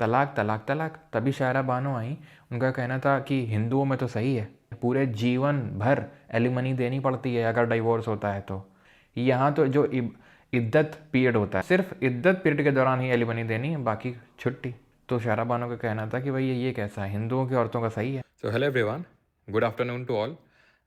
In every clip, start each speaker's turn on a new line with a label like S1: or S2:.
S1: तलाक तलाक तलाक। तभी शायरा बानो आई, उनका कहना था कि हिंदुओं में तो सही है, पूरे जीवन भर एलिमनी देनी पड़ती है अगर डिवोर्स होता है तो। यहाँ तो जो इद्दत पीरियड होता है, सिर्फ इद्दत पीरियड के दौरान ही एलिमनी देनी है, बाकी छुट्टी। तो शायरा बानो का कहना था कि भाई ये कैसा है, हिंदुओं की औरतों का सही है। So hello everyone, good afternoon to all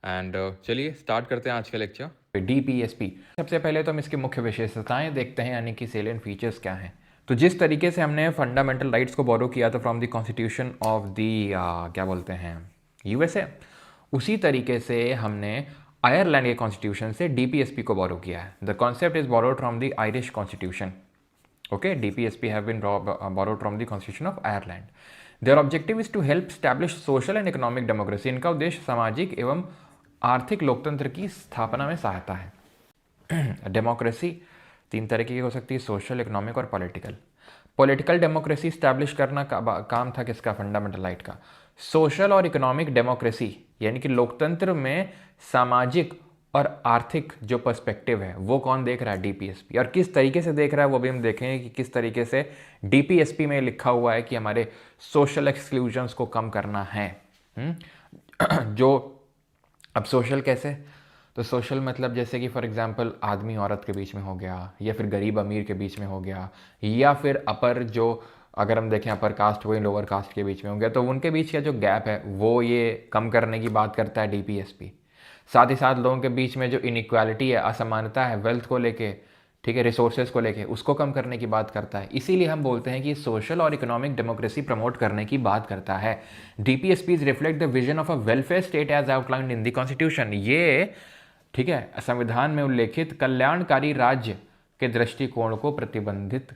S1: and चलिए स्टार्ट करते हैं आज का लेक्चर। डीपीएसपी, सबसे पहले तो हम इसकी मुख्य विशेषताएं देखते हैं, यानी कि सेलिएंट फीचर्स क्या हैं। तो जिस तरीके से हमने फंडामेंटल राइट्स को बोरो किया था from the constitution of the क्या बोलते हैं यूएसए, उसी तरीके से हमने आयरलैंड के कॉन्स्टिट्यूशन से डीपीएसपी को बोरो किया है। The concept is borrowed from the Irish constitution. Okay, DPSP have been borrowed from the Constitution of Ireland. Their objective is to help establish social and economic democracy. इनका उद्देश्य सामाजिक एवं आर्थिक लोकतंत्र की स्थापना में सहायता है। डेमोक्रेसी तीन तरह की हो सकती है, सोशल, इकोनॉमिक और पॉलिटिकल। पॉलिटिकल डेमोक्रेसी स्टैब्लिश करना काम था किसका? फंडामेंटल राइट का। सोशल और इकोनॉमिक डेमोक्रेसी यानी कि लोकतंत्र में सामाजिक और आर्थिक जो पर्सपेक्टिव है वो कौन देख रहा है? डीपीएसपी। और किस तरीके से देख रहा है वो भी हम देखेंगे कि किस तरीके से डीपीएसपी में लिखा हुआ है कि हमारे सोशल एक्सक्लूजन्स को कम करना है। जो अब सोशल कैसे? तो सोशल मतलब जैसे कि फॉर एग्जांपल आदमी औरत के बीच में हो गया, या फिर गरीब अमीर के बीच में हो गया, या फिर अपर जो अगर हम देखें अपर कास्ट वही लोअर कास्ट के बीच में हो गया, तो उनके बीच का जो गैप है वो ये कम करने की बात करता है डीपीएसपी। साथ ही साथ लोगों के बीच में जो इनइक्वालिटी है, असमानता है वेल्थ को लेके, ठीक है, रिसोर्सेज को लेके, उसको कम करने की बात करता है। इसीलिए हम बोलते हैं कि सोशल और इकोनॉमिक डेमोक्रेसी प्रमोट करने की बात करता है। DPSPs reflect the vision of a welfare state as outlined in the constitution. ये ठीक है संविधान में उल्लेखित कल्याणकारी राज्य के दृष्टिकोण को प्रतिबिंबित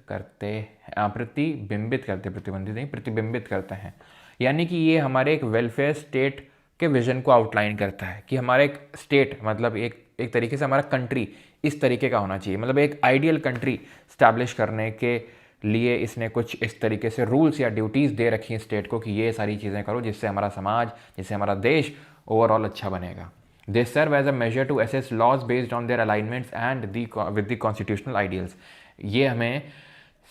S1: करते हैं। यानी कि ये हमारे एक वेलफेयर स्टेट के विजन को आउटलाइन करता है कि हमारा एक स्टेट मतलब एक तरीके से हमारा कंट्री इस तरीके का होना चाहिए, मतलब एक आइडियल कंट्री स्टैब्लिश करने के लिए इसने कुछ इस तरीके से रूल्स या ड्यूटीज़ दे रखी हैं स्टेट को कि ये सारी चीज़ें करो जिससे हमारा समाज, जिससे हमारा देश ओवरऑल अच्छा बनेगा। They serve as a measure to assess laws based on their alignments and with the constitutional ideals. ये हमें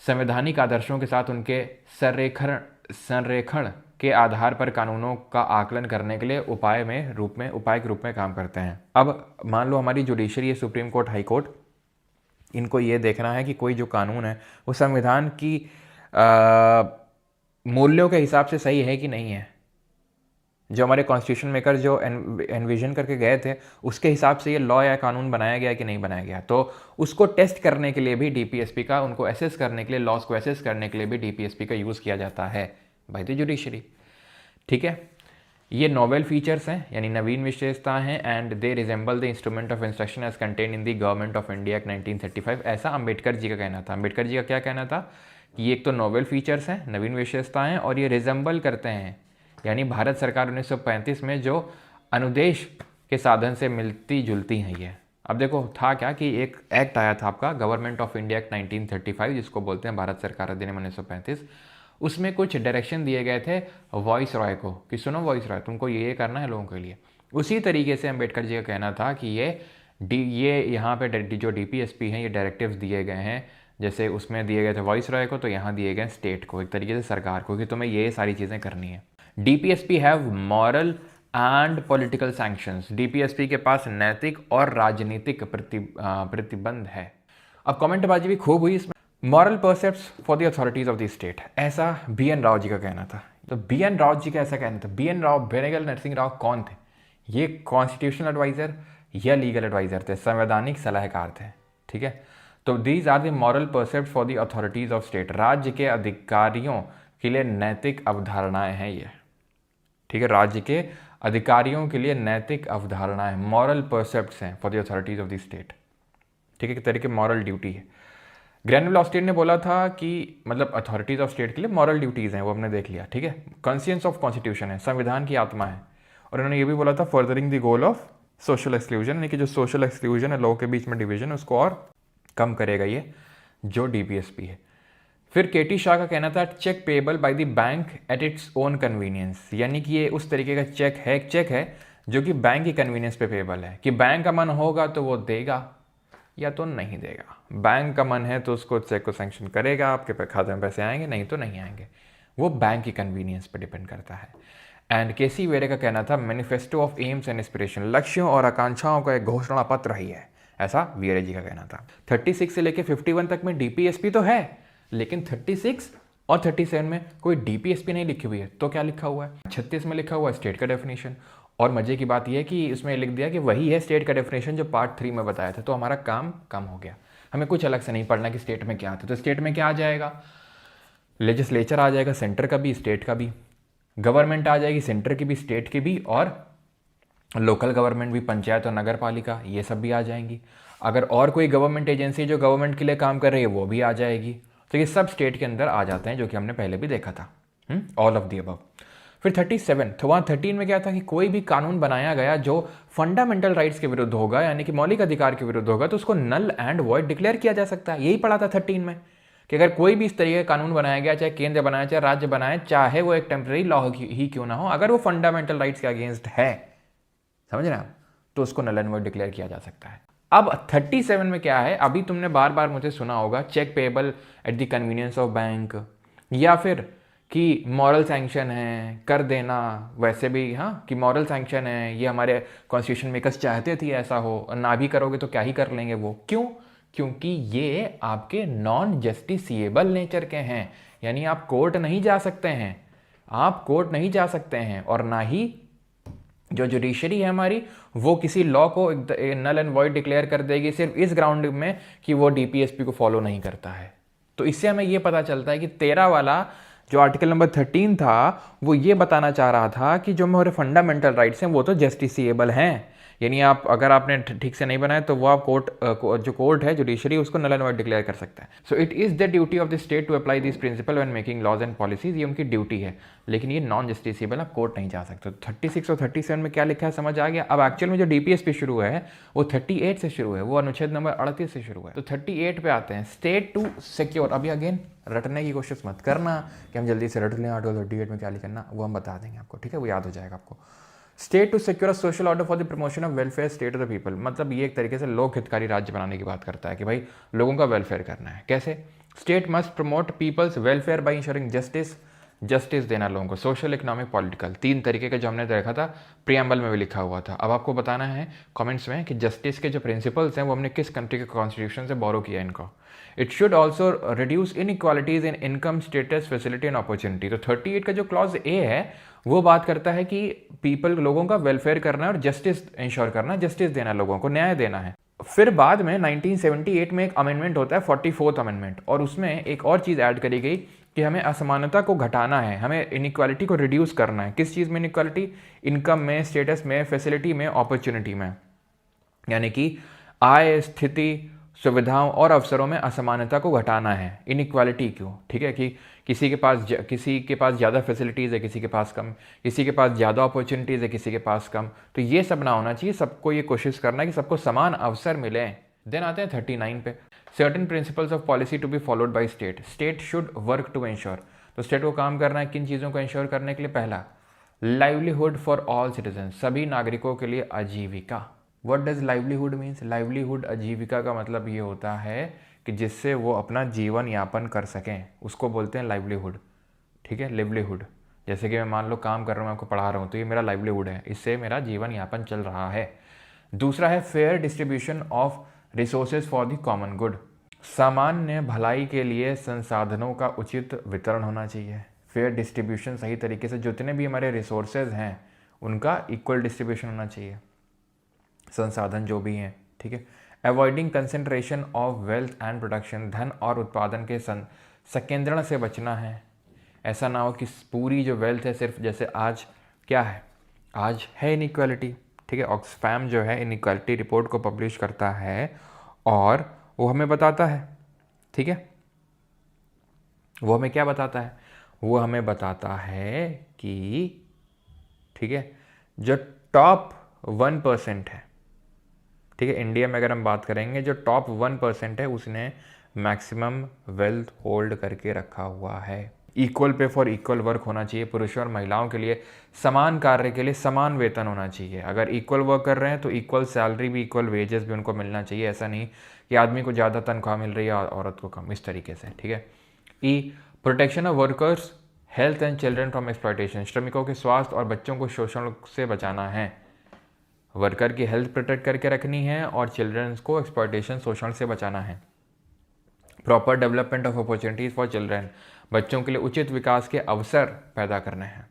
S1: संवैधानिक आदर्शों के साथ उनके संरेखण के आधार पर कानूनों का आकलन करने के लिए उपाय के रूप में काम करते हैं। अब मान लो हमारी जुडिशरी है, सुप्रीम कोर्ट, हाई कोर्ट, इनको ये देखना है कि कोई जो कानून है वो संविधान की मूल्यों के हिसाब से सही है कि नहीं है। जो हमारे कॉन्स्टिट्यूशन मेकर जो एनविजन करके गए थे उसके हिसाब से ये लॉ या कानून बनाया गया कि नहीं बनाया गया, तो उसको टेस्ट करने के लिए भी डीपीएसपी का, उनको एसेस करने के लिए, लॉज को एसेस करने के लिए भी डीपीएसपी का यूज़ किया जाता है बाय द जुडिशरी। ठीक है, ये नोवेल फीचर्स हैं यानी नवीन विशेषता हैं and they resemble the instrument of instruction as contain in the government of India act 1935। ऐसा अंबेडकर जी का कहना था। अंबेडकर जी का क्या कहना था कि ये एक तो नोवेल फीचर्स हैं, नवीन विशेषताएं, और ये रिजेंबल करते हैं यानी भारत सरकार 1935 में जो अनुदेश के साधन से मिलती जुलती हैं ये। अब देखो था क्या कि एक एक्ट आया था आपका गवर्नमेंट ऑफ इंडिया एक्ट 1935 जिसको बोलते हैं भारत सरकार अधिनियम 1935। उसमें कुछ डायरेक्शन दिए गए थे वॉइस रॉय को कि सुनो वॉइस रॉय, तुमको ये करना है लोगों के लिए। उसी तरीके से अंबेडकर जी का कहना था कि ये यहाँ पे जो डीपीएसपी हैं ये डायरेक्टिव्स दिए गए हैं, जैसे उसमें दिए गए थे वॉइस रॉय को, तो यहाँ दिए गए स्टेट को, एक तरीके से सरकार को, कि तुम्हें ये सारी चीज़ें करनी है। DPSP have moral and political sanctions. DPSP के पास नैतिक और राजनीतिक प्रतिबंध है। अब कमेंटबाजी भी खूब हुई इसमें। Moral percepts for the authorities of the state, ऐसा बीएन राव जी का कहना था। तो बीएन राव जी का ऐसा कहना था। बीएन राव, बेनेगल नरसिंह राव कौन थे? ये कॉन्स्टिट्यूशनल एडवाइजर या लीगल एडवाइजर थे, संवैधानिक सलाहकार थे। ठीक है, तो these are the moral percept for the authorities of state. राज्य के अधिकारियों के लिए नैतिक अवधारणाएं हैं ये। ठीक है, राज्य के अधिकारियों के लिए नैतिक अवधारणाएं, मॉरल परसेप्ट्स हैं for the authorities of the state. ठीक है, एक तरीके मॉरल ड्यूटी है। ग्रैनुअल ऑस्टिन ने बोला था कि मतलब अथॉरिटीज ऑफ स्टेट के लिए मॉरल ड्यूटीज़ हैं, वो हमने देख लिया। ठीक है, कॉन्शियंस ऑफ कॉन्स्टिट्यूशन है, संविधान की आत्मा है। और उन्होंने ये भी बोला था furthering the goal of social exclusion, यानी कि जो सोशल एक्सक्लूजन है, लोगों के बीच में डिवीजन है, उसको और कम करेगा ये जो डीपीएसपी है। फिर केटी शाह का कहना था cheque payable by the bank at its own convenience, यानी कि ये उस तरीके का चेक है जो कि बैंक की कन्वीनियंस पे पेएबल है, कि बैंक का मन होगा तो वो देगा, या तो नहीं देगा। बैंक का मन है तो उसको चेक को सैंक्शन करेगा, आपके खाते में पैसे आएंगे, नहीं तो नहीं आएंगे। वो बैंक की कन्वीनियंस पर डिपेंड करता है। एंड केसी वेरे का कहना था manifesto of AIIMS and aspiration, लक्ष्यों और आकांक्षाओं का एक घोषणा पत्र ही है, ऐसा वीरे जी का कहना था। 36 से लेके 51 तक में डीपीएसपी तो है, लेकिन 36 और 37 में कोई डीपीएसपी नहीं लिखी हुई है। तो क्या लिखा हुआ है? 36 में लिखा हुआ है स्टेट का डेफिनेशन, और मजे की बात यह है कि इसमें लिख दिया कि वही है स्टेट का डेफिनेशन जो पार्ट 3 में बताया था। तो हमारा काम कम हो गया, हमें कुछ अलग से नहीं पढ़ना कि स्टेट में क्या आता है। तो स्टेट में क्या आ जाएगा? लेजिस्लेचर आ जाएगा, सेंटर का भी स्टेट का भी, गवर्नमेंट आ जाएगी सेंटर की भी स्टेट की भी, और लोकल गवर्नमेंट भी, पंचायत और नगर पालिका, ये सब भी आ जाएंगी। अगर और कोई गवर्नमेंट एजेंसी जो गवर्नमेंट के लिए काम कर रही है वो भी आ जाएगी। तो ये सब स्टेट के अंदर आ जाते हैं, जो कि हमने पहले भी देखा था, ऑल ऑफ दी अबव। फिर 37 तो वहाँ 13 में क्या था कि कोई भी कानून बनाया गया जो फंडामेंटल राइट्स के विरुद्ध होगा, यानी कि मौलिक अधिकार के विरुद्ध होगा, तो उसको नल एंड वॉइड डिक्लेयर किया जा सकता है। यही पढ़ा था 13 में कि अगर कोई भी इस तरीके का कानून बनाया गया, चाहे केंद्र बनाए चाहे राज्य बनाए, चाहे वो एक टेम्पररी लॉ ही क्यों ना हो, अगर वो फंडामेंटल राइट्स के अगेंस्ट है, समझ रहे हैं आप, तो उसको नल एंड वॉइड डिक्लेयर किया जा सकता है। अब 37 में क्या है? अभी तुमने बार बार मुझे सुना होगा cheque payable at the convenience of bank, या फिर कि मॉरल सैंक्शन है, कर देना वैसे भी, हाँ, कि मॉरल सैंक्शन है, ये हमारे कॉन्स्टिट्यूशन मेकर्स चाहते थे ऐसा हो, और ना भी करोगे तो क्या ही कर लेंगे वो। क्यों? क्योंकि ये आपके नॉन जस्टिसिएबल नेचर के हैं, यानी आप कोर्ट नहीं जा सकते हैं, आप कोर्ट नहीं जा सकते हैं, और ना ही जो जुडिशरी है हमारी वो किसी लॉ को नल एंड वॉइड डिक्लेयर कर देगी सिर्फ इस ग्राउंड में कि वो डीपीएसपी को फॉलो नहीं करता है। तो इससे हमें ये पता चलता है कि 13 वाला जो आर्टिकल नंबर 13 था वो ये बताना चाह रहा था कि जो हमारे फंडामेंटल राइट्स हैं वो तो जस्टिसिएबल हैं, यानी आप अगर आपने ठीक से नहीं बनाया तो वो आप जो कोर्ट है जुडिशरी उसको नल एंड वॉइड डिक्लेयर कर सकता है। So it is the duty of the state to apply this principle when making laws and policies, ये उनकी ड्यूटी है, लेकिन ये नॉन जस्टिसिएबल, आप कोर्ट नहीं जा सकते। 36 और 37 में क्या लिखा है समझ आ गया? अब एक्चुअल में जो डीपीएसपी शुरू है वो 38 से शुरू है, वो अनुच्छेद नंबर 38 से शुरू है। तो 38 पे आते हैं, स्टेट टू सिक्योर। अभी अगेन रटने की कोशिश मत करना कि हम जल्दी से रट लें आर्टिकल 38 में क्या लिखना, वो हम बता देंगे आपको, ठीक है, वो याद हो जाएगा आपको। State to secure social order for the promotion of welfare state of the people, मतलब ये एक तरीके से लोक हितकारी राज्य बनाने की बात करता है कि भाई लोगों का वेलफेयर करना है। कैसे? State must promote people's welfare by ensuring justice, justice देना लोगों को, सोशल, इकोनॉमिक, पॉलिटिकल, 3 तरीके का जो हमने देखा था प्रियम्बल में भी लिखा हुआ था। अब आपको बताना है कमेंट्स में कि जस्टिस के जो प्रिंसिपल्स हैं वो हमने किस कंट्री के कॉन्स्टिट्यूशन से बोरो किया इनको। It should also reduce inequalities in income, status, facility and opportunity. तो 38 का जो क्लॉज ए है वो बात करता है कि पीपल, लोगों का वेलफेयर करना और जस्टिस इंश्योर करना, जस्टिस देना, लोगों को न्याय देना है। फिर बाद में 1978 में एक अमेंडमेंट होता है 44th अमेंडमेंट, और उसमें एक और चीज़ ऐड करी गई कि हमें असमानता को घटाना है, हमें इनइक्वालिटी को रिड्यूस करना है। किस चीज़ में इनइक्वालिटी? इनकम में, स्टेटस में, फैसिलिटी में, अपॉर्चुनिटी में, यानी कि आय, स्थिति, सुविधाओं और अवसरों में असमानता को घटाना है। इनइक्वालिटी क्यों? ठीक है, कि किसी के पास ज़्यादा फैसिलिटीज़ है, किसी के पास कम, किसी के पास ज़्यादा अपॉर्चुनिटीज़ है, किसी के पास कम, तो ये सब ना होना चाहिए। सबको ये कोशिश करना है कि सबको समान अवसर मिले। देन आते हैं 39 पे, certain principles of policy to be followed by state, state should work to ensure. तो स्टेट को काम करना है किन चीज़ों को इंश्योर करने के लिए? पहला, लाइवलीहुड फॉर ऑल सिटीजन, सभी नागरिकों के लिए आजीविका। What does livelihood means? Livelihood, आजीविका का मतलब ये होता है कि जिससे वो अपना जीवन यापन कर सकें, उसको बोलते हैं लाइवलीहुड, ठीक है, लिवलीहुड। जैसे कि मैं मान लो काम कर रहा हूँ, मैं आपको पढ़ा रहा हूँ, तो ये मेरा लाइवलीहुड है, इससे मेरा जीवन यापन चल रहा है। दूसरा है fair distribution of resources for the common good, सामान्य भलाई के लिए संसाधनों का उचित वितरण होना चाहिए। फेयर डिस्ट्रीब्यूशन, सही तरीके से जितने भी हमारे रिसोर्सेज हैं उनका इक्वल डिस्ट्रीब्यूशन होना चाहिए, संसाधन जो भी हैं, ठीक है। Avoiding concentration of wealth and production, धन और उत्पादन के संकेंद्रण से बचना है। ऐसा ना हो कि पूरी जो वेल्थ है सिर्फ, जैसे आज क्या है, आज है इनइक्वालिटी, ठीक है। ऑक्सफैम जो है इनइक्वालिटी रिपोर्ट को पब्लिश करता है और वो हमें बताता है, ठीक है, वो हमें क्या बताता है? वो हमें बताता है कि, ठीक है, जो टॉप 1% है, ठीक है, इंडिया में अगर हम बात करेंगे, जो टॉप 1% है उसने मैक्सिमम वेल्थ होल्ड करके रखा हुआ है। Equal pay for equal work होना चाहिए, पुरुषों और महिलाओं के लिए समान कार्य के लिए समान वेतन होना चाहिए। अगर इक्वल वर्क कर रहे हैं तो इक्वल सैलरी भी, इक्वल वेजेस भी उनको मिलना चाहिए। ऐसा नहीं कि आदमी को ज़्यादा तनख्वाह मिल रही है और औरत को कम, इस तरीके से, ठीक है। E, protection of workers health and children from exploitation, श्रमिकों के स्वास्थ्य और बच्चों को शोषण से बचाना है। वर्कर की हेल्थ प्रोटेक्ट करके रखनी है और चिल्ड्रंस को एक्सप्लॉयटेशन, शोषण से बचाना है। Proper development of opportunities for children, बच्चों के लिए उचित विकास के अवसर पैदा करने हैं,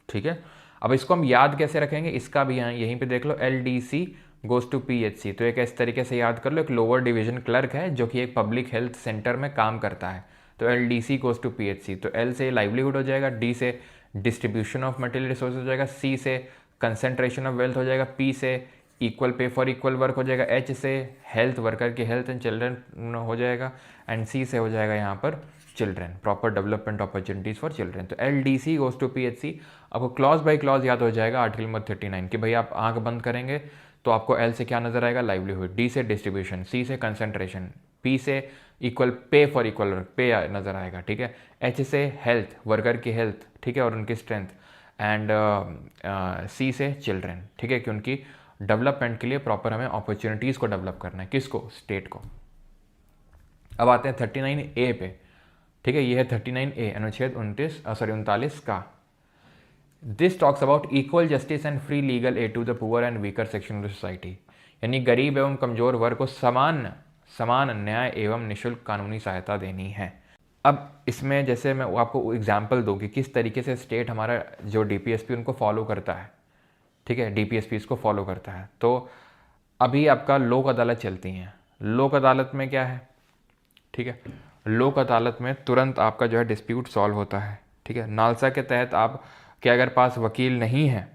S1: ठीक है। अब इसको हम याद कैसे रखेंगे, इसका भी यहाँ यहीं पे देख लो, LDC गोज टू PHC। तो एक इस तरीके से याद कर लो, एक लोअर डिवीजन क्लर्क है जो कि एक पब्लिक हेल्थ सेंटर में काम करता है, तो LDC गोज टू PHC। तो L से लाइवलीहुड हो जाएगा, D से डिस्ट्रीब्यूशन ऑफ मटेरियल रिसोर्स हो जाएगा, C से कंसेंट्रेशन ऑफ वेल्थ हो जाएगा, P से equal pay for equal work हो जाएगा, H से हेल्थ, वर्कर की हेल्थ एंड चिल्ड्रन हो जाएगा, एंड C से हो जाएगा यहाँ पर children, proper development opportunities for children. तो LDC गोज टू PHC। आपको क्लॉज बाय क्लॉज याद हो जाएगा आर्टिकल नंबर 39 कि भाई आप आंख बंद करेंगे तो आपको L से क्या नजर आएगा, लाइवलीहुड, D से डिस्ट्रीब्यूशन, C से कंसेंट्रेशन, P से equal pay for equal work, पे नजर आएगा, ठीक है। H से हेल्थ, वर्कर की हेल्थ, ठीक है, और उनकी स्ट्रेंथ, एंड C से चिल्ड्रन, ठीक है, कि उनकी डेवलपमेंट के लिए प्रॉपर हमें अपॉर्चुनिटीज़ को डेवलप करना है, किसको, स्टेट को। अब आते हैं 39A पे, ठीक है, ये है 39A, अनुच्छेद 39 का। This talks about equal justice and free legal aid to the poor and weaker section of society, यानी गरीब एवं कमजोर वर्ग को समान न्याय एवं निःशुल्क कानूनी सहायता देनी है। अब इसमें जैसे मैं आपको एग्जाम्पल दूँ कि किस तरीके से स्टेट हमारा जो DPSP उनको फॉलो करता है, ठीक है, DPSP इसको फॉलो करता है। तो अभी आपका लोक अदालत चलती हैं, लोक अदालत में क्या है, ठीक है, लोक अदालत में तुरंत आपका जो है डिस्प्यूट सॉल्व होता है, ठीक है। नालसा के तहत आप के अगर पास वकील नहीं है,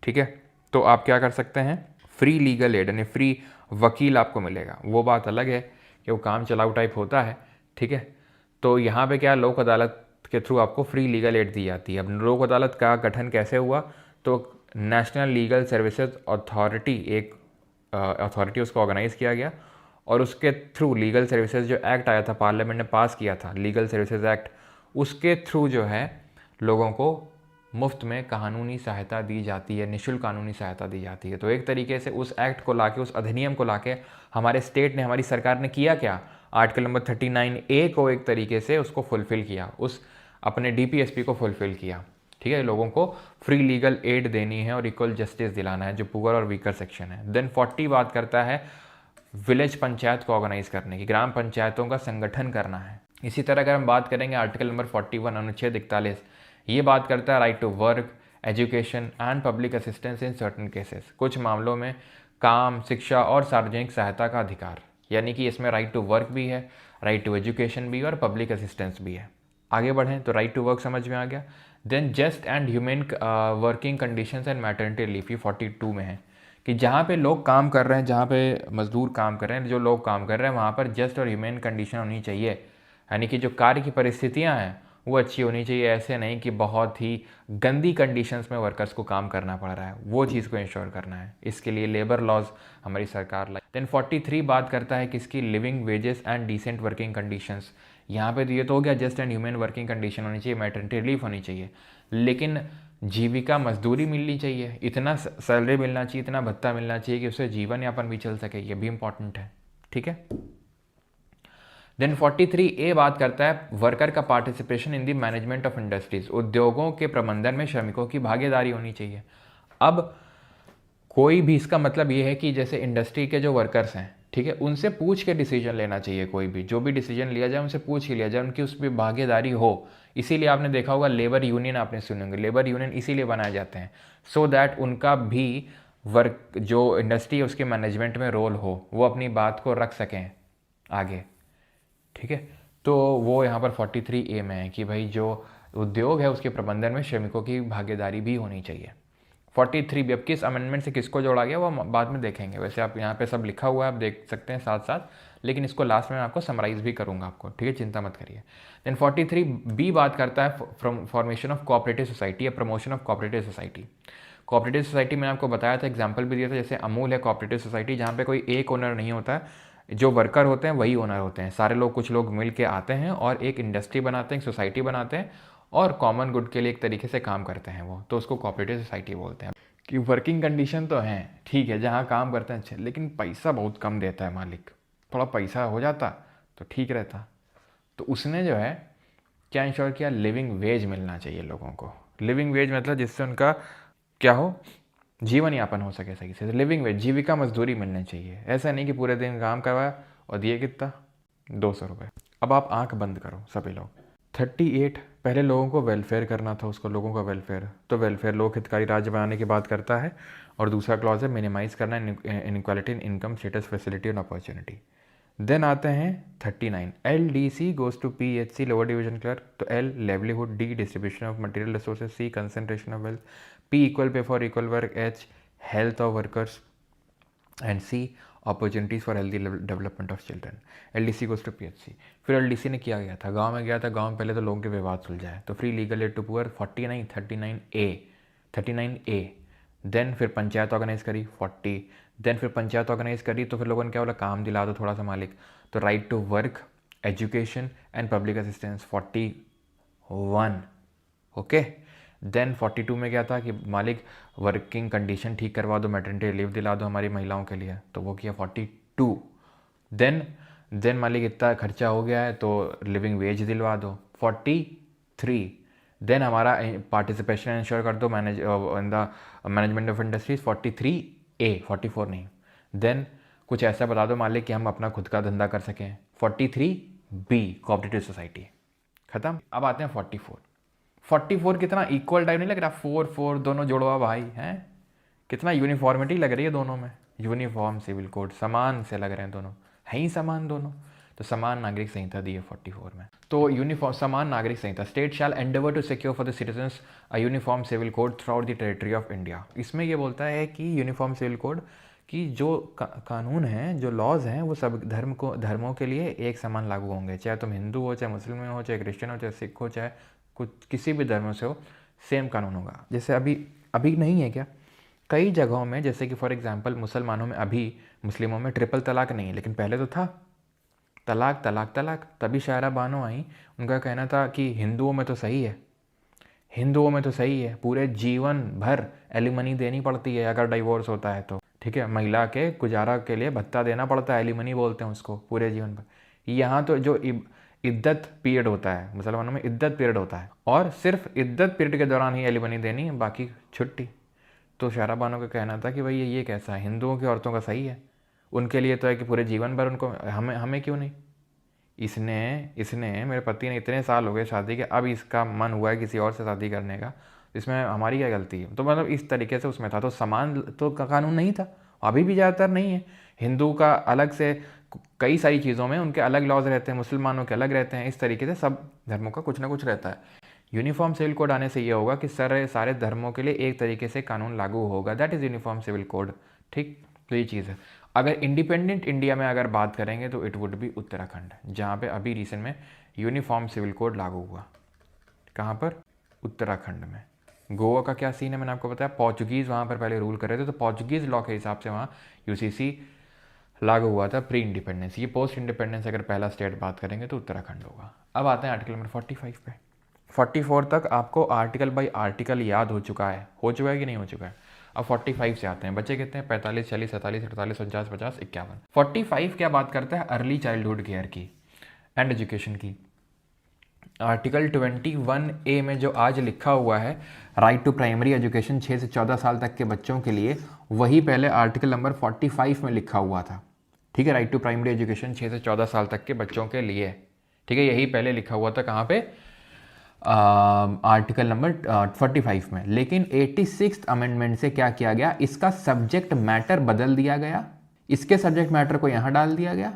S1: ठीक है, तो आप क्या कर सकते हैं, फ्री लीगल एड, यानी फ्री वकील आपको मिलेगा। वो बात अलग है कि वो काम चलाऊ टाइप होता है, ठीक है। तो यहाँ पे क्या, लोक अदालत के थ्रू आपको फ्री लीगल एड दी जाती है। अब लोक अदालत का गठन कैसे हुआ, तो नेशनल लीगल सर्विसेज अथॉरिटी, एक अथॉरिटी उसको ऑर्गेनाइज किया गया और उसके थ्रू लीगल सर्विसेज जो एक्ट आया था, पार्लियामेंट ने पास किया था लीगल सर्विसेज एक्ट, उसके थ्रू जो है लोगों को मुफ्त में कानूनी सहायता दी जाती है, निःशुल्क कानूनी सहायता दी जाती है। तो एक तरीके से उस एक्ट को लाके, उस अधिनियम को लाके हमारे स्टेट ने, हमारी सरकार ने किया क्या, आर्टिकल नंबर 39A को एक तरीके से उसको फुलफिल किया, उस अपने DPSP को फुलफिल किया, ठीक है। लोगों को फ्री लीगल एड देनी है और इक्वल जस्टिस दिलाना है, जो पुअर और वीकर सेक्शन है। देन 40 बात करता है विलेज पंचायत को ऑर्गेनाइज करने की, ग्राम पंचायतों का संगठन करना है। इसी तरह अगर हम बात करेंगे आर्टिकल नंबर 41 अनुच्छेद 41, ये बात करता है right to work, education and public assistance in certain cases, कुछ मामलों में काम, शिक्षा और सार्वजनिक सहायता का अधिकार, यानी कि इसमें राइट टू वर्क भी है, राइट टू एजुकेशन भी और पब्लिक असिस्टेंस भी है। आगे बढ़ें तो राइट टू वर्क समझ में आ गया। Then just and human working conditions and maternity leave, ये 42 में है कि जहाँ पे लोग काम कर रहे हैं, जहाँ पे मजदूर काम कर रहे हैं, जो लोग काम कर रहे हैं, वहाँ पर जस्ट और ह्यूमन कंडीशन होनी चाहिए, यानी कि जो कार्य की परिस्थितियाँ हैं वो अच्छी होनी चाहिए। ऐसे नहीं कि बहुत ही गंदी कंडीशंस में वर्कर्स को काम करना पड़ रहा है, वो चीज़ को इंश्योर करना है। इसके लिए लेबर लॉज हमारी सरकार लाई। देन 43 बात करता है किसकी, living wages and decent working conditions. यहाँ पे तो ये तो हो गया just and human working condition होनी चाहिए, मैटरनिटी रिलीफ होनी चाहिए, लेकिन जीविका मजदूरी मिलनी चाहिए, इतना सैलरी मिलना चाहिए, इतना भत्ता मिलना चाहिए कि उससे जीवन यापन भी चल सके, ये भी इंपॉर्टेंट है, ठीक है। देन 43A बात करता है वर्कर का participation in the management of industries, उद्योगों के प्रबंधन में श्रमिकों की भागीदारी होनी चाहिए। अब कोई भी, इसका मतलब ये है कि जैसे इंडस्ट्री के जो वर्कर्स हैं, ठीक है, उनसे पूछ के डिसीजन लेना चाहिए, कोई भी जो भी डिसीजन लिया जाए उनसे पूछ के लिया जाए, उनकी उस पर भागीदारी हो। इसीलिए आपने देखा होगा लेबर यूनियन, आपने सुने होंगे, लेबर यूनियन इसीलिए बनाए जाते हैं सो दैट उनका भी वर्क, जो इंडस्ट्री है उसके मैनेजमेंट में रोल हो, वो अपनी बात को रख सकें आगे, ठीक है। तो वो यहाँ पर 43A में है कि भाई जो उद्योग है उसके प्रबंधन में श्रमिकों की भागीदारी भी होनी चाहिए। 43B, अब किस अमेंडमेंट से किसको जोड़ा गया वो बाद में देखेंगे, वैसे आप यहाँ पे सब लिखा हुआ है, आप देख सकते हैं साथ साथ, लेकिन इसको लास्ट में मैं आपको समराइज भी करूँगा आपको, ठीक है, चिंता मत करिए। देन 43B बात करता है फॉर्मेशन ऑफ कोऑपरेटिव सोसाइटी या promotion of cooperative society. Cooperative society मैंने आपको बताया था, एग्जाम्पल भी दिया था, जैसे अमूल है कोऑपरेटिव सोसाइटी, जहाँ पे कोई एक ओनर नहीं होता है, जो वर्कर होते हैं वही ओनर होते हैं, सारे लोग, कुछ लोग मिल के आते हैं और एक इंडस्ट्री बनाते हैं, एक सोसाइटी बनाते हैं और कॉमन गुड के लिए एक तरीके से काम करते हैं वो, तो उसको कोऑपरेटिव सोसाइटी बोलते हैं। कि वर्किंग कंडीशन तो हैं ठीक है, जहाँ काम करते हैं अच्छे, लेकिन पैसा बहुत कम देता है मालिक। थोड़ा पैसा हो जाता तो ठीक रहता। तो उसने जो है क्या इंश्योर किया, लिविंग वेज मिलना चाहिए लोगों को। लिविंग वेज मतलब जिससे उनका क्या हो, जीवन यापन हो सके सही से। लिविंग वेज, जीविका मजदूरी मिलनी चाहिए। ऐसा नहीं कि पूरे दिन काम करवाया और दिए कितना, 200 रुपये। अब आप आंख बंद करो सभी लोग। 38 पहले लोगों को वेलफेयर करना था, उसको लोगों का वेलफेयर, तो वेलफेयर लोक हितकारी राज्य बनाने की बात करता है। और दूसरा क्लॉज है मिनिमाइज करना inequality in income status facility and opportunity. Then आते हैं 39, L D C goes to P H C lower division clerk. तो L livelihood, D distribution of material resources, C concentration of wealth, P equal pay for equal work, H health of workers and C opportunities for healthy development of children. L D C goes to P H C. फिर L D सी ने किया गया था, गाँव में गया था, गाँव में पहले तो लोगों के विवाद सुलझाए। तो free legal aid to poor 39A। Then फिर पंचायत ऑर्गेनाइज करी 40। देन फिर पंचायत ऑर्गेनाइज करी तो फिर लोगों ने क्या बोला, काम दिला दो थोड़ा सा मालिक। तो right to work, education and public assistance 41। Okay. Then 42 में क्या था कि मालिक वर्किंग कंडीशन ठीक करवा दो, मैटरनिटी लीव दिला दो हमारी महिलाओं के लिए, तो वो किया 42। देन मालिक इतना खर्चा हो गया है तो लिविंग वेज दिलवा दो 43। देन हमारा पार्टिसिपेशन इंश्योर कर दो in the management of industries 43A, 44 नहीं। देन कुछ ऐसा बता दो मालिक कि हम अपना खुद का धंधा कर सकें 43B, कोऑपरेटिव सोसाइटी। खत्म। अब आते हैं 44 कितना इक्वल टाइप नहीं लग रहा, 4 दोनों जुड़वा भाई हैं, कितना यूनिफॉर्मिटी लग रही है दोनों में। यूनिफॉर्म सिविल कोड, समान से लग रहे हैं दोनों, है ही समान दोनों। तो समान नागरिक संहिता दी है 44 में। तो यूनिफॉर्म समान नागरिक संहिता, state shall endeavour to secure for the citizens a uniform civil code throughout the territory of India. इसमें ये बोलता है कि यूनिफॉर्म सिविल कोड की जो कानून हैं, जो लॉज हैं, वो सब धर्मों के लिए एक समान लागू होंगे। चाहे तुम हिंदू हो, चाहे मुस्लिम हो, चाहे क्रिश्चियन हो, चाहे सिख हो, चाहे कुछ किसी भी धर्म से हो, सेम कानून होगा। जैसे अभी नहीं है क्या कई जगहों में, जैसे कि फॉर एग्जांपल मुसलमानों में, अभी मुस्लिमों में ट्रिपल तलाक नहीं है, लेकिन पहले तो था तलाक तलाक तलाक। तभी शायरा बानो आई, उनका कहना था कि हिंदुओं में तो सही है, पूरे जीवन भर एलिमनी देनी पड़ती है अगर डिवोर्स होता है तो, ठीक है। महिला के गुजारा के लिए भत्ता देना पड़ता है, एलिमनी बोलते हैं उसको, पूरे जीवन भर। यहाँ तो जो इद्दत पीरियड होता है, मुसलमानों में इद्दत पीरियड होता है, और सिर्फ इद्दत पीरियड के दौरान ही एलिमनी देनी है, बाकी छुट्टी। तो शायरा बानो का कहना था कि भाई ये कैसा है, हिंदुओं की औरतों का सही है, उनके लिए तो है कि पूरे जीवन भर उनको, हमें क्यों नहीं। इसने मेरे पति ने इतने साल हो गए शादी के, अब इसका मन हुआ है किसी और से शादी करने का, इसमें हमारी क्या गलती है। तो मतलब इस तरीके से उसमें था। तो समान तो कानून नहीं था, अभी भी ज़्यादातर नहीं है। हिंदू का अलग से कई सारी चीज़ों में उनके अलग लॉज रहते हैं, मुसलमानों के अलग रहते हैं। इस तरीके से सब धर्मों का कुछ ना कुछ रहता है। यूनिफॉर्म सिविल कोड आने से ये होगा कि सारे धर्मों के लिए एक तरीके से कानून लागू होगा, that is uniform civil code. ठीक, तो ये चीज़ है। अगर इंडिपेंडेंट इंडिया में अगर बात करेंगे तो इट वुड बी उत्तराखंड, जहाँ पे अभी रिसेंट में यूनिफॉर्म सिविल कोड लागू हुआ। कहाँ पर? उत्तराखंड में। गोवा का क्या सीन है मैंने आपको बताया, पोर्चुगीज़ वहाँ पर पहले रूल कर रहे थे, तो पोर्चुगीज़ लॉ के हिसाब से वहाँ यूसीसी लागू हुआ था प्री इंडिपेंडेंस। ये पोस्ट इंडिपेंडेंस अगर पहला स्टेट बात करेंगे तो उत्तराखंड होगा। अब आते हैं आर्टिकल नंबर 45 पे। 44 तक आपको आर्टिकल बाई आर्टिकल याद हो चुका है कि नहीं हो चुका है। अब 45 से आते हैं। बच्चे कितने हैं? 45, 40, 47, 48, 49, 50, 51। 45 क्या बात करता है? अर्ली चाइल्डहुड केयर की एंड एजुकेशन की। आर्टिकल 21A में जो आज लिखा हुआ है राइट टू प्राइमरी एजुकेशन 6 से 14 साल तक के बच्चों के लिए, वही पहले आर्टिकल नंबर 45 में लिखा हुआ था। ठीक है, राइट टू प्राइमरी एजुकेशन 6 से 14 साल तक के बच्चों के लिए, ठीक है, यही पहले लिखा हुआ था। कहाँ पे? आर्टिकल नंबर 45 में। लेकिन 86th अमेंडमेंट से क्या किया गया, इसका सब्जेक्ट मैटर बदल दिया गया, इसके सब्जेक्ट मैटर को यहाँ डाल दिया गया।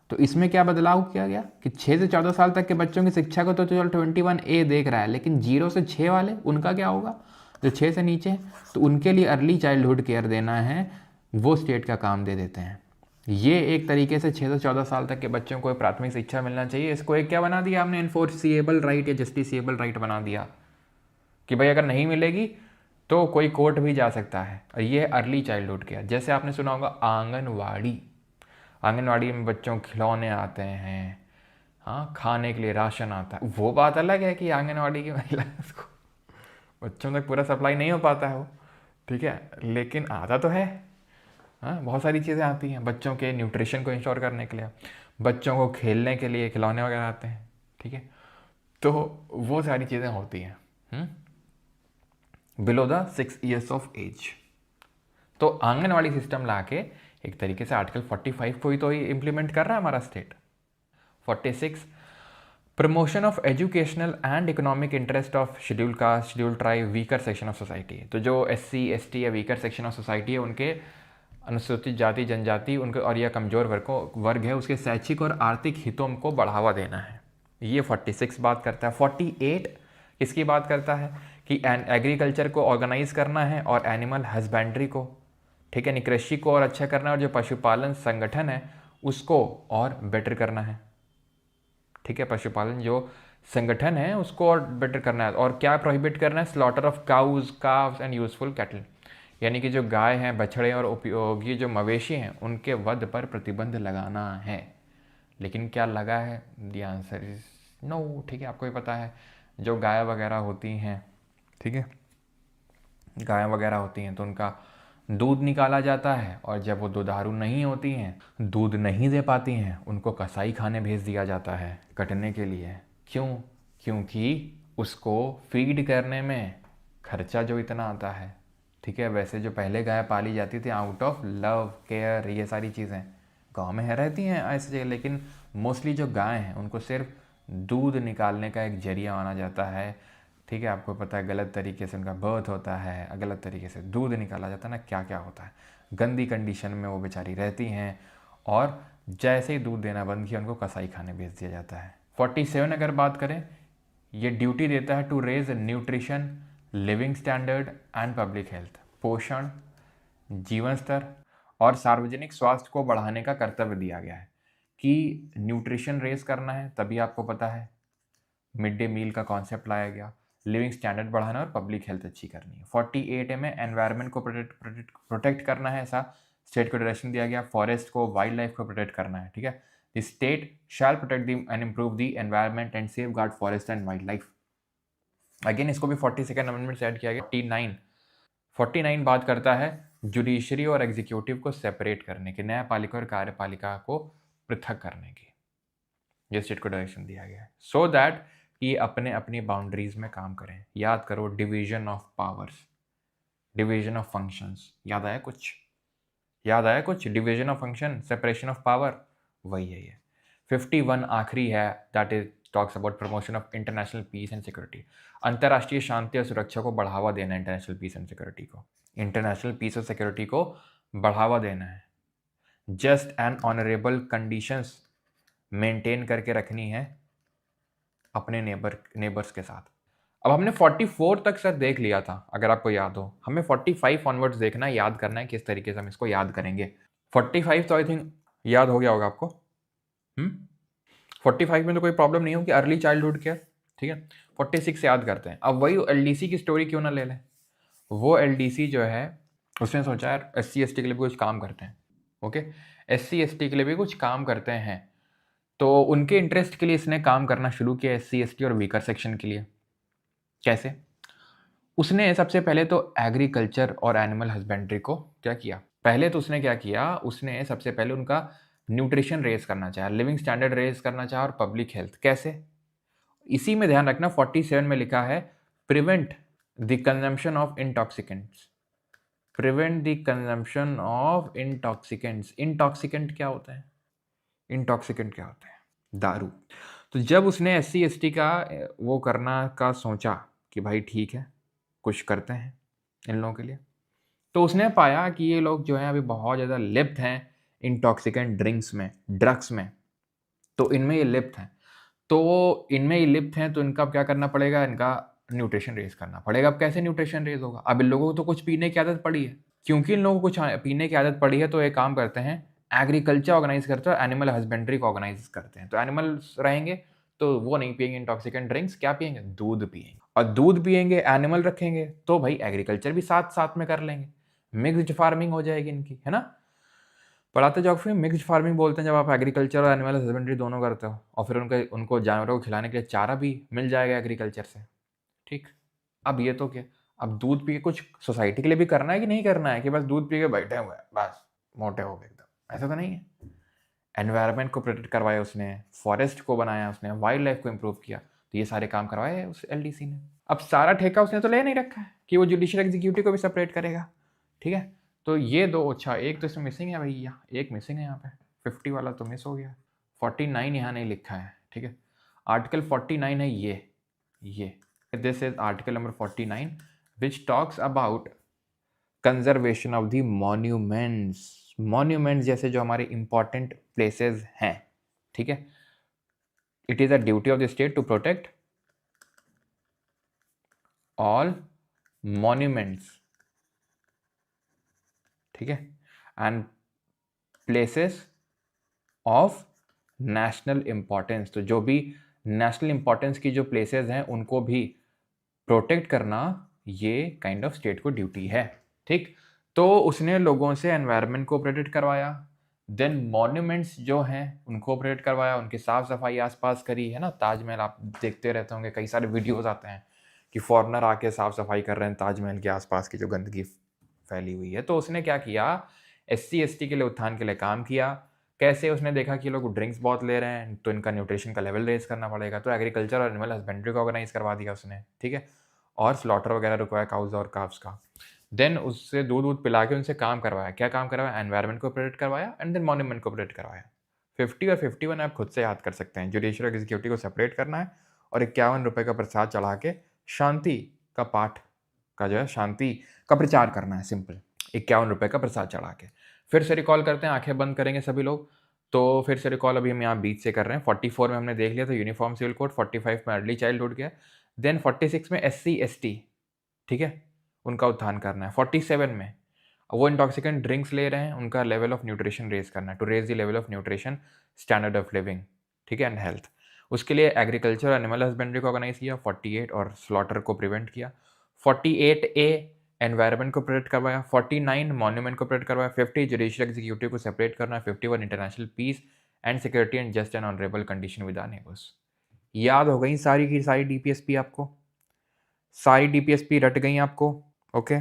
S1: तो इसमें क्या बदलाव किया गया कि 6 से 14 साल तक के बच्चों की शिक्षा को तो 21A देख रहा है, लेकिन 0 से 6 वाले उनका क्या होगा, जो 6 से नीचे, तो उनके लिए अर्ली चाइल्डहुड केयर देना है, वो स्टेट का काम दे देते हैं। ये एक तरीके से 6 से 14 साल तक के बच्चों को प्राथमिक शिक्षा मिलना चाहिए। इसको एक क्या बना दिया हमने, इन्फोर्सिएबल राइट या जस्टिसिएबल राइट बना दिया कि भाई अगर नहीं मिलेगी तो कोई कोर्ट भी जा सकता है। और ये अर्ली चाइल्डहुड केयर, जैसे आपने सुना होगा आंगनवाड़ी में बच्चों खिलौने आते हैं, हाँ, खाने के लिए राशन आता है, वो बात अलग है कि आंगनवाड़ी की महिला उसको बच्चों तक पूरा सप्लाई नहीं हो पाता है वो, ठीक है, लेकिन आता तो है। हाँ, बहुत सारी चीज़ें आती हैं बच्चों के न्यूट्रिशन को इंश्योर करने के लिए, बच्चों को खेलने के लिए खिलौने वगैरह आते हैं, ठीक है, तो वो सारी चीज़ें होती हैं below the 6 years of age. तो आंगनवाड़ी सिस्टम ला के एक तरीके से आर्टिकल 45 को ही तो इम्प्लीमेंट कर रहा है हमारा state. 46, promotion of educational and economic interest of schedule caste, schedule tribe, weaker section of society. तो जो SC ST या वीकर सेक्शन ऑफ सोसाइटी है, उनके अनुसूचित जाति जनजाति उनके और या कमज़ोर वर्ग है, उसके शैक्षिक और आर्थिक हितों को बढ़ावा देना है। ये 46 बात करता है। 48 किसकी बात करता है कि एग्रीकल्चर को ऑर्गेनाइज करना है और एनिमल हस्बेंड्री को, ठीक है, कृषि को और अच्छा करना है, और जो पशुपालन संगठन है उसको और बेटर करना है, ठीक है, पशुपालन जो संगठन है उसको और बेटर करना है। और क्या प्रोहिबिट करना है? Slaughter of cows, calves and useful cattle, यानी कि जो गाय हैं, बछड़े और उपयोगी जो मवेशी हैं उनके वध पर प्रतिबंध लगाना है। लेकिन क्या लगा है? द आंसर इज नो, ठीक है, आपको भी पता है जो गाय वगैरह होती हैं, ठीक है, गाय वगैरह होती हैं तो उनका दूध निकाला जाता है, और जब वो दुधारू नहीं होती हैं, दूध नहीं दे पाती हैं, उनको कसाई खाने भेज दिया जाता है कटने के लिए। क्यों? क्योंकि उसको फीड करने में खर्चा जो इतना आता है, ठीक है, वैसे जो पहले गाय पाली जाती थी आउट ऑफ लव, केयर, ये सारी चीज़ें गाँव में रहती हैं ऐसी जगह, लेकिन मोस्टली जो गाय हैं उनको सिर्फ दूध निकालने का एक जरिया माना जाता है, ठीक है, आपको पता है गलत तरीके से उनका बर्थ होता है, गलत तरीके से दूध निकाला जाता है ना, क्या क्या होता है, गंदी कंडीशन में वो बेचारी रहती हैं, और जैसे ही दूध देना बंद किया उनको कसाई खाने भेज दिया जाता है। 47 अगर बात करें, ये ड्यूटी देता है to raise nutrition, living standard and public health, पोषण, जीवन स्तर और सार्वजनिक स्वास्थ्य को बढ़ाने का कर्तव्य दिया गया है कि न्यूट्रिशन रेज करना है, तभी आपको पता है मिड डे मील का कॉन्सेप्ट लाया गया, लिविंग स्टैंडर्ड बढ़ाना और पब्लिक हेल्थ अच्छी करनी है। 48 में एनवायरनमेंट को प्रोटेक्ट करना है, ऐसा स्टेट को डायरेक्शन दिया गया। फॉरेस्ट को, वाइल्ड लाइफ को प्रोटेक्ट करना है, ठीक है, the state shall protect the and improve the environment and safe guard forest and wild life. Again इसको भी 42nd अमेंडमेंट से ऐड किया गया। 49 बात करता है जुडिशरी और एग्जीक्यूटिव को सेपरेट करने की, न्यायपालिका और कार्यपालिका को पृथक करने की, ये स्टेट को डायरेक्शन दिया गया है, सो दैट कि अपने अपनी बाउंड्रीज में काम करें। याद करो, division of powers, division of functions, याद आया कुछ? याद आया कुछ? Division of function, separation of power, वही है ये। 51 आखिरी है, that is talks about promotion of international peace and security, अंतर्राष्ट्रीय शांति और सुरक्षा को बढ़ावा देना है, इंटरनेशनल पीस एंड सिक्योरिटी को, इंटरनेशनल पीस और सिक्योरिटी को बढ़ावा देना है। Just and honourable conditions maintain करके रखनी है अपने नेबर्स के साथ। अब हमने 44 तक सर देख लिया था, अगर आपको याद हो, हमें 45 ऑनवर्ड्स देखना है, याद करना है किस तरीके से हम इसको याद करेंगे। 45 तो आई थिंक याद हो गया होगा आपको। 45 में तो कोई प्रॉब्लम नहीं होगी, अर्ली चाइल्डहुड केयर, ठीक है। 46 याद करते हैं। अब वही LDC की स्टोरी क्यों ना ले लें। वो LDC जो है उसने सोचा यार SC ST के लिए भी कुछ काम करते हैं, ओके, SC ST के लिए भी कुछ काम करते हैं, तो उनके इंटरेस्ट के लिए इसने काम करना शुरू किया, SC ST और वीकर सेक्शन के लिए। कैसे? उसने सबसे पहले तो एग्रीकल्चर और एनिमल हस्बेंड्री को क्या किया, पहले तो उसने क्या किया, उसने सबसे पहले उनका न्यूट्रिशन रेज करना चाहा, लिविंग स्टैंडर्ड रेज करना चाहा, और पब्लिक हेल्थ। कैसे? इसी में ध्यान रखना, 47 में लिखा है prevent the consumption of intoxicants, prevent the consumption of intoxicants. Intoxicant क्या होता है? इंटॉक्सिकेंट क्या होता है? दारू। तो जब उसने SC ST का वो करना का सोचा कि भाई ठीक है कुछ करते हैं इन लोगों के लिए, तो उसने पाया कि ये लोग जो हैं अभी बहुत ज़्यादा लिप्त हैं इंटॉक्सिकेंट ड्रिंक्स में, ड्रग्स में, तो इनमें ये लिप्त हैं, तो इनमें ये लिप्त हैं, तो इनका अब क्या करना पड़ेगा, इनका न्यूट्रिशन रेज करना पड़ेगा। अब कैसे न्यूट्रिशन रेज होगा? अब इन लोगों को तो कुछ पीने की आदत पड़ी है, क्योंकि इन लोगों को कुछ पीने की आदत पड़ी है, तो एक काम करते हैं, एग्रीकल्चर ऑर्गेनाइज करते हैं, एनिमल हस्बेंड्री को ऑर्गेनाइज करते हैं। तो एनिमल्स रहेंगे तो वो नहीं पियेंगे इंटॉक्सिकेंट ड्रिंक्स, क्या पियेंगे? दूध पियेंगे, और दूध पियेंगे, एनिमल रखेंगे, तो भाई एग्रीकल्चर भी साथ साथ में कर लेंगे, मिक्स्ड फार्मिंग हो जाएगी इनकी, है ना। पढ़ाते ज्योग्राफी में मिक्स्ड फार्मिंग बोलते हैं जब आप एग्रीकल्चर और एनिमल हस्बेंड्री दोनों करते हो, और फिर उनको जानवरों को खिलाने के लिए चारा भी मिल जाएगा एग्रीकल्चर से। ठीक, अब ये तो क्या, अब दूध पी के कुछ सोसाइटी के लिए भी करना है कि नहीं करना है, कि बस दूध पी के बैठे हुए हैं बस मोटे हो गए एकदम, ऐसा तो नहीं है। एनवायरनमेंट को प्रोटेक्ट करवाया उसने, फॉरेस्ट को बनाया उसने, वाइल्ड लाइफ को इम्प्रूव किया, तो ये सारे काम करवाए उस एलडीसी ने। अब सारा ठेका उसने तो ले नहीं रखा है कि वो जुडिशियल एग्जीक्यूटिव को भी सेपरेट करेगा। ठीक है, तो ये दो, अच्छा एक तो इसमें मिसिंग है भैया, एक मिसिंग है यहाँ पे, 50 वाला तो मिस हो गया, 49 यहाँ नहीं लिखा है। ठीक है, आर्टिकल 49 है ये this is article number 49 which talks about conservation of the monuments जैसे जो हमारे इंपॉर्टेंट प्लेसेस हैं। ठीक है, it is a duty of the state to protect all monuments, ठीक है, and places of national importance, तो जो भी नेशनल इंपॉर्टेंस की जो प्लेसेस हैं उनको भी प्रोटेक्ट करना ये काइंड ऑफ स्टेट को ड्यूटी है। ठीक, तो उसने लोगों से एनवायरनमेंट को प्रोटेक्ट करवाया, देन मॉन्यूमेंट्स जो हैं उनको प्रोटेक्ट करवाया, उनकी साफ सफाई आसपास करी है ना। ताजमहल आप देखते रहते होंगे, कई सारे वीडियोस आते हैं कि फॉरेनर आके साफ सफाई कर रहे हैं ताजमहल के आसपास की जो गंदगी फैली हुई है। तो उसने क्या किया, SC ST के लिए उत्थान के लिए काम किया। कैसे, उसने देखा कि लोग ड्रिंक्स बहुत ले रहे हैं तो इनका न्यूट्रिशन का लेवल रेज करना पड़ेगा, तो एग्रीकल्चर और एनिमल हस्बेंड्री को ऑर्गेनाइज करवा दिया उसने। ठीक है, और स्लॉटर वगैरह रुकवाया काउज और काव्स का। देन उससे दूध पिला के उनसे काम करवाया। क्या काम करवाया, एनवायरनमेंट को प्रोटेक्ट करवाया एंड देन मॉन्यूमेंट को प्रोटेक्ट करवाया। 50 और 51 आप खुद से याद कर सकते हैं। जुडिशियल एग्जीक्यूटिव को सेपरेट करना है और 51 रुपये का प्रसाद चढ़ा के शांति का पाठ का जो है शांति का प्रचार करना है, सिंपल 51 रुपये का प्रसाद चढ़ा के। फिर से रिकॉल करते हैं, आंखें बंद करेंगे सभी लोग। तो फिर से रिकॉल अभी हम यहाँ बीच से कर रहे हैं। 44 में हमने देख लिया था यूनिफॉर्म सिविल कोड, 45 में अर्ली चाइल्डहुड गया, देन 46 में SC ST, ठीक है, उनका उत्थान करना है। 47 में वो इंटॉक्सिकेंट ड्रिंक्स ले रहे हैं, उनका लेवल ऑफ न्यूट्रिशन रेज करना है, to raise the level of nutrition standard of living, ठीक है, एंड हेल्थ। उसके लिए एग्रीकल्चर एनिमल हस्बेंड्री को ऑर्गेनाइज किया, 48 और स्लॉटर को प्रिवेंट किया, 48A एनवायरनमेंट को प्रोटेक्ट करवाया, 49 मॉन्यूमेंट को प्रोटेक्ट करवाया, 50 जुडिशियल एग्जीक्यूटिव को सेपरेट करना, 51 international peace and security and just and honourable condition with our neighbours. याद हो गई सारी की सारी DPSP आपको, सारी DPSP रट गई आपको। ओके,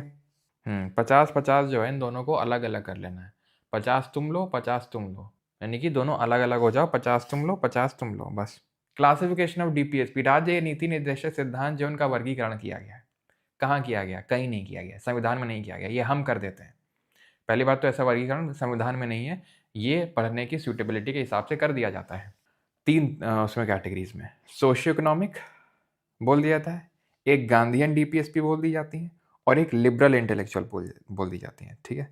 S1: 50-50 जो है इन दोनों को अलग अलग कर लेना है। 50 तुम लो, 50 तुम लो, यानी कि दोनों अलग अलग हो जाओ, 50 तुम लो, 50 तुम लो, बस। क्लासिफिकेशन ऑफ DPSP, राज्य नीति निर्देशक सिद्धांत जो उनका वर्गीकरण किया गया है, कहाँ किया गया, कहीं नहीं किया गया, संविधान में नहीं किया गया, ये हम कर देते हैं। पहली बात तो ऐसा वर्गीकरण संविधान में नहीं है, ये पढ़ने की सूटेबिलिटी के हिसाब से कर दिया जाता है। 3 उसमें कैटेगरीज में सोशियो इकोनॉमिक बोल दिया जाता है, एक गांधीयन DPSP बोल दी जाती है और एक लिबरल इंटेलेक्चुअल बोल दी जाती है। ठीक है,